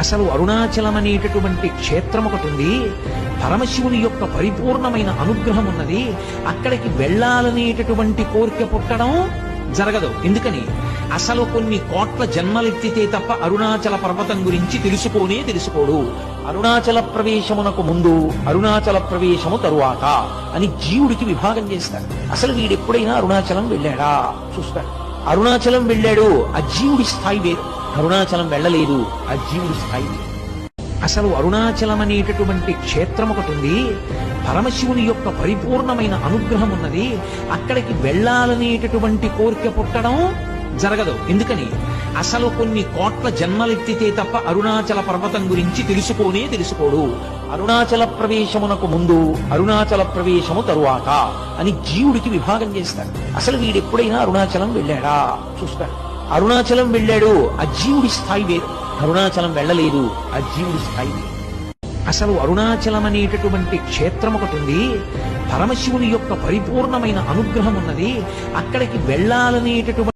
అసలు అరుణాచలం అనేటటువంటి క్షేత్రం ఒకటి ఉంది. పరమశివుని యొక్క పరిపూర్ణమైన అనుగ్రహం ఉన్నది. అక్కడికి వెళ్ళాలనేటటువంటి కోరిక పుట్టడం జరగదు. ఎందుకని? అసలు కొన్ని కోట్ల జన్మలెత్తితే తప్ప అరుణాచల పర్వతం గురించి తెలుసుకోడు. అరుణాచల ప్రవేశమునకు ముందు, అరుణాచల ప్రవేశము తరువాత అని జీవుడికి విభాగం చేస్తారు. అసలు వీడెప్పుడైనా అరుణాచలం వెళ్ళాడా చూస్తాడు. అరుణాచలం వెళ్ళాడు, ఆ జీవుడి స్థాయి వేరు. అరుణాచలం వెళ్ళలేదు, ఆ జీవుడి స్థాయి వేరు. అసలు అరుణాచలం అనేటటువంటి క్షేత్రం ఒకటి ఉంది. పరమశివుని యొక్క పరిపూర్ణమైన అనుగ్రహం ఉన్నది. అక్కడికి వెళ్ళాలనేటటువంటి కోరిక పుట్టడం జరగదు. ఎందుకని? అసలు కొన్ని కోట్ల జన్మలెత్తితే తప్ప అరుణాచల పర్వతం గురించి తెలుసుకోడు. అరుణాచల ప్రవేశమునకు ముందు, అరుణాచల ప్రవేశము తరువాత అని జీవుడికి విభాగం చేస్తారు. అసలు వీడెప్పుడైనా అరుణాచలం వెళ్ళాడా చూస్తాడు. అరుణాచలం వెళ్ళాడు, ఆ జీవుడి స్థాయి వేరు. అరుణాచలం వెళ్ళలేదు, ఆ జీవుడి స్థాయి వేరు. అసలు అరుణాచలం అనేటటువంటి క్షేత్రం ఒకటి ఉంది. పరమశివుని యొక్క పరిపూర్ణమైన అనుగ్రహం ఉన్నది. అక్కడికి వెళ్ళాలనేటటువంటి